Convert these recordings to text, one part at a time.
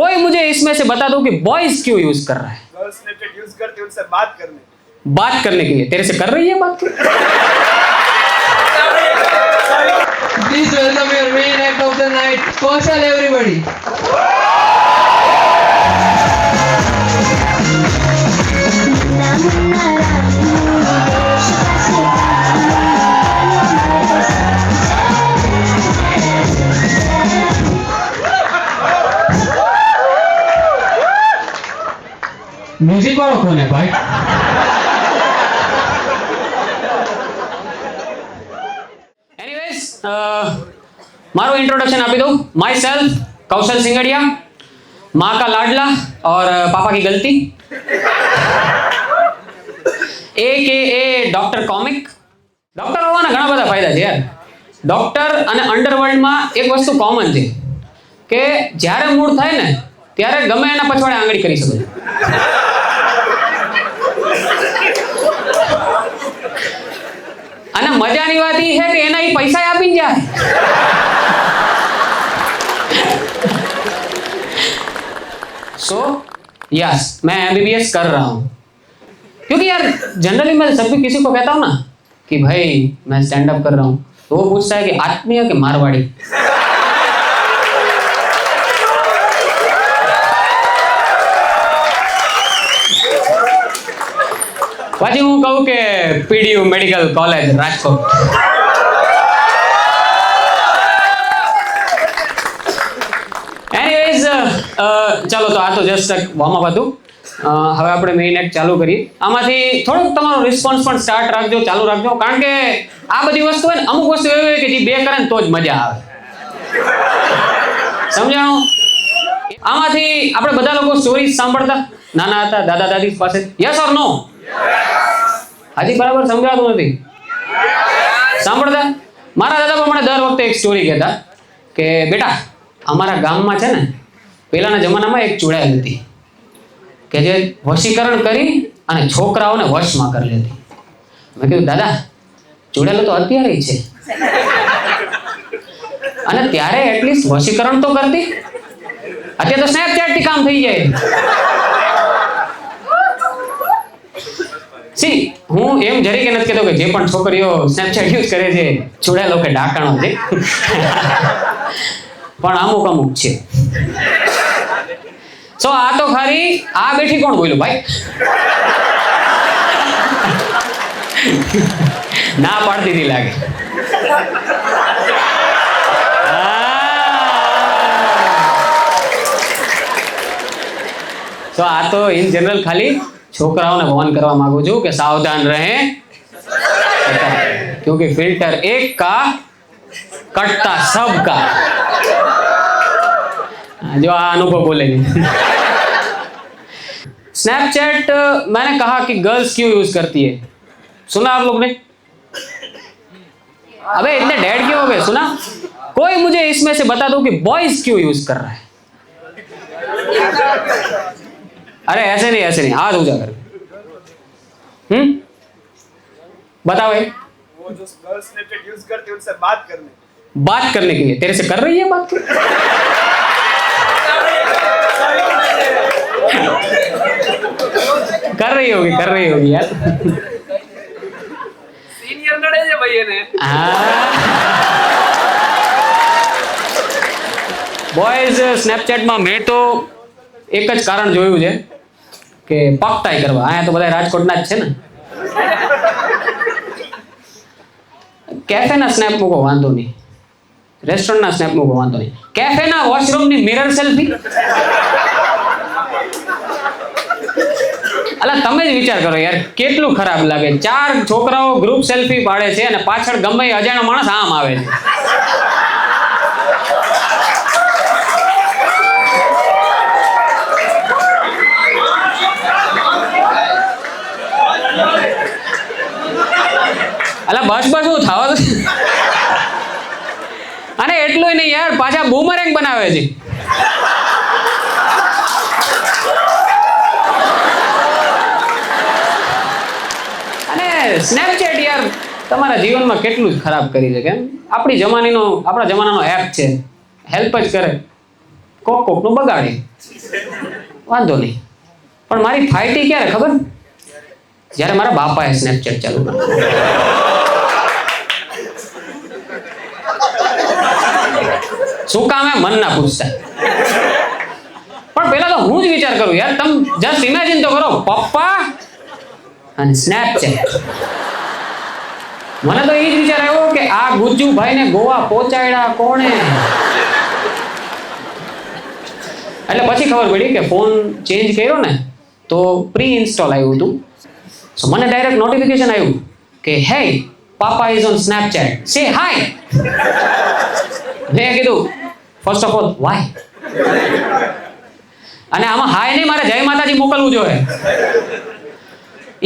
कोई मुझे इसमें से बता दो कि बॉयज क्यों यूज कर रहा है? गर्ल्स स्नैपचैट यूज करते हैं उनसे बात करने के लिए। तेरे से कर रही है बात? Please welcome your main act of the night, Kaushal, everybody. Music वाला कौन है भाई? एनीवेज, मारो इंट्रोडक्शन आपी दो। माई सेल्फ कौशल सिंगड़िया, माँ का लाडला और पापा की गलती, AKA डॉक्टर कॉमिक। डॉक्टर होवाना घણા બધા ફાયદા છે યાર। ડોક્ટર અને અંડરવર્લ્ડમાં એક વસ્તુ કોમન છે કે જ્યારે મૂડ થાય ને ત્યારે ગમે એના પછવાડે આંગળી કરી શકો છો। અને મજાની વાત એ છે કે એના એ પૈસા આપીને જાય। सो यस, मैं MBBS कर रहा हूँ क्योंकि यार जनरली मैं जब भी किसी को कहता हूँ ना कि भाई मैं स्टैंड अप कर रहा हूँ तो वो पूछता है कि आत्मीय के मारवाड़ी। પછી હું કહું કે PDU medical college Rajkot. Anyways, ચાલો તો આ તો જસ્ટ એક વોર્મ અપ હતું। હવે આપણે મેઇન એક્ટ ચાલુ કરીએ। આમાંથી થોડુંક તમારો રિસ્પોન્સ પણ સ્ટાર્ટ રાખજો, ચાલુ રાખજો, કારણ કે આ બધી વસ્તુ હોય ને, અમુક વસ્તુ એવી હોય કે જે બે કરે ને તો જ મજા આવે। સમજાણું? આમાંથી આપણે બધા લોકો સ્ટોરી સાંભળતા નાના હતા દાદા દાદી પાસે? યસ ઓર નો? હાજી બરાબર સમજાતું નથી? સાંભળતા? મારા દાદા પણ મને દર વખતે એક સ્ટોરી કહેતા કે બેટા અમારા ગામમાં છે ને પહેલાના જમાનામાં એક ચૂડાયેલ હતી કે જે વશીકરણ કરી અને છોકરાઓને વશમાં કરી લેતી। મેં કીધું દાદા ચૂડેલો તો અત્યારે છે અને ત્યારે એટલીસ્ટ વશીકરણ તો કરતી, અત્યારે તો સ્નેપચેટ થી કામ થઈ જાય। સી હું એમ જરી કે નથી કહેતો કે જે પણ છોકરીઓ સ્નેપચેટ યુઝ કરે છે ચૂડેલો કે ડાકણો છે, પણ અમુક અમુક છે। સો આ તો ખરી આ બેઠી કોણ બોલ્યું ભાઈ? ના પાડતી હતી લાગે। તો આ તો ઇન જનરલ ખાલી છોકરાઓને વોર્ન કરવા માંગુ છું કે સાવધાન रहें क्योंकि फिल्टर एक का कटता सबका। जो अनुभव बोलेंगे। स्नैपचैट मैंने कहा कि गर्ल्स क्यों यूज करती है, सुना आप लोग ने? अबे इतने डेड क्यों हो गए? सुना? कोई मुझे इसमें से बता दो कि बॉयज क्यों यूज कर रहा है? अरे ऐसे नहीं, हाथ ऊंचा कर। बताओ भाई। वो जो गर्ल्स स्नैपचैट यूज करते हैं उनसे बात करने के लिए। तेरे से कर रही है बात? कर रही होगी यार। सीनियर नड़े जे भैया ने। बॉयज स्नैपचैट में मैं तो एक ज कारण જોયું છે કે પકતાઈ કરવા। આયા તો બધા રાજકોટના જ છે ને। કેફેના સ્નેપ મૂકો વાંધો નહીં, રેસ્ટોરન્ટના સ્નેપ મૂકો વાંધો નહીં, કેફેના વોશરૂમની મિરર સેલ્ફી। અલા તમે જ વિચાર કરો યાર કેટલું ખરાબ લાગે। 4 છોકરાઓ ગ્રુપ સેલ્ફી પાડે છે અને પાછળ ગમે અજાણ્યો માણસ આમ આવે છે। અલા બસ હું થવા દો। અને એટલું નહીં યાર, પાછા બૂમરેંગ બનાવે છે। અને સ્નેપચેટ યાર તમારા જીવનમાં કેટલું જ ખરાબ કરી છે। કેમ? આપણા જમાનાનો એપ છે, હેલ્પ જ કરે। કોકનું બગાડે, વાંધો નહીં. પણ મારી ફાઇટી ક્યારે ખબર? જ્યારે મારા બાપાએ સ્નેપચેટ ચાલુ કર્યું. શું કામ હે મન ના પૂછતા. પણ પેલા તો હું જ વિચાર કરું યાર, તમે જસ્ટ ઇમેજિન તો કરો, પપ્પા અને સ્નેપચેટ. મને તો એ જ વિચાર આવ્યો કે આ ગુજ્જુભાઈને ગોવા પહોંચાડ્યા કોણે? એટલે પછી ખબર પડી કે ફોન ચેન્જ કર્યો ને તો પ્રી ઇન્સ્ટોલ આવ્યું હતું. સો મને ડાયરેક્ટ નોટિફિકેશન આવ્યું કે હે પાપા ઇઝ ઓન સ્નેપચેટ, સે હાય. મેં કીધું ફર્સ્ટ ઓફ ઓલ વાય? અને આમાં હાય નહીં, મારે જય માતાજી મોકલવું જોઈએ.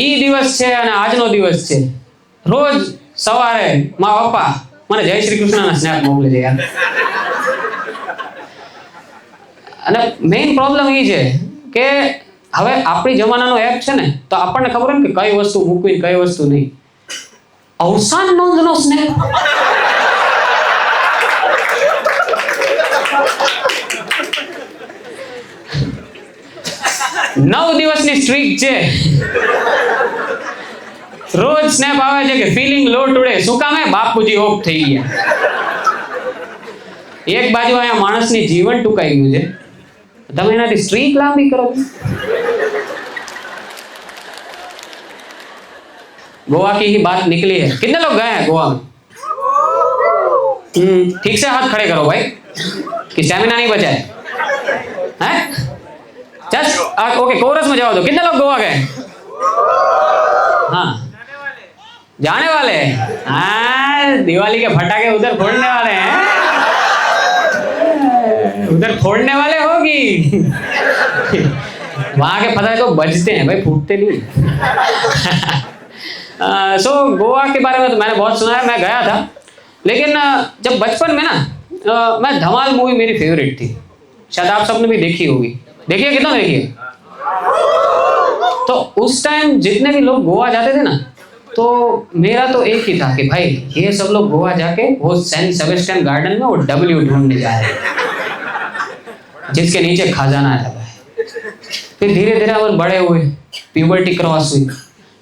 ઈ દિવસ છે અને આજનો દિવસ છે. રોજ સવારે મારા પપ્પા મને જય શ્રી કૃષ્ણના સ્નેપ મોકલે છે યાર. અને મેઇન પ્રોબ્લેમ એ છે કે હવે આપણી જમાનાનો એપ છે ને તો આપણને ખબર હોય ને કે કઈ વસ્તુ મૂકવી કઈ વસ્તુ નહીં. અવસાન નોંધનો સ્નેપ. 9 દિવસની સ્ટ્રીક છે. રોજ સ્નેપ આવે છે કે ફીલિંગ લો ટુડે. શું કામ હે? બાપુજી ઓફ થઈ ગયા. એક બાજુ અહીંયા માણસની જીવન ટૂંકાઈ ગયું છે, તમે એનાથી સ્ટ્રીક લાંબી કરો. गोवा की ही बात निकली है. कितने लोग गए हैं गोवा में? ठीक से हाथ खड़े करो भाई कि स्टेमिना नहीं बचा है. हैं? जस्ट ओके, कोरस में जाओ. तो कितने लोग गोवा गए? हाँ, जाने वाले हैं. हाँ, दिवाली के फटाके उधर फोड़ने वाले हैं. उधर फोड़ने वाले होगी. वहां के पता है तो बजते हैं भाई, फूटते नहीं. सो गोवा के बारे में तो मैंने बहुत सुना है, मैं गया था. लेकिन जब बचपन में ना मैं धमाल मूवी मेरी फेवरेट थी. शायद आप सबने भी देखी होगी. देखिए, कितना देखिए. तो उस टाइम जितने भी लोग गोवा जाते थे ना, तो मेरा तो एक ही था कि भाई ये सब लोग गोवा जाके वो सेंट सेबेस्टियन गार्डन में वो डब्ल्यू ढूंढने जा रहे हैं जिसके नीचे खजाना है भाई. फिर धीरे धीरे हम बड़े हुए, प्यूबर्टी क्रॉस हुई,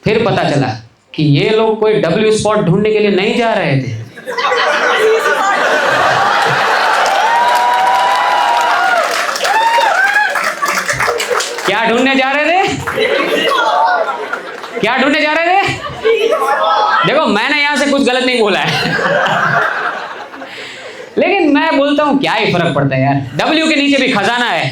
फिर पता चला कि ये लोग कोई डब्ल्यू स्पॉट ढूंढने के लिए नहीं जा रहे थे. क्या ढूंढने जा रहे थे? क्या ढूंढने जा रहे थे? देखो, मैंने यहां से कुछ गलत नहीं बोला है. लेकिन मैं बोलता हूं क्या ही फर्क पड़ता है यार, डब्ल्यू के नीचे भी खजाना है.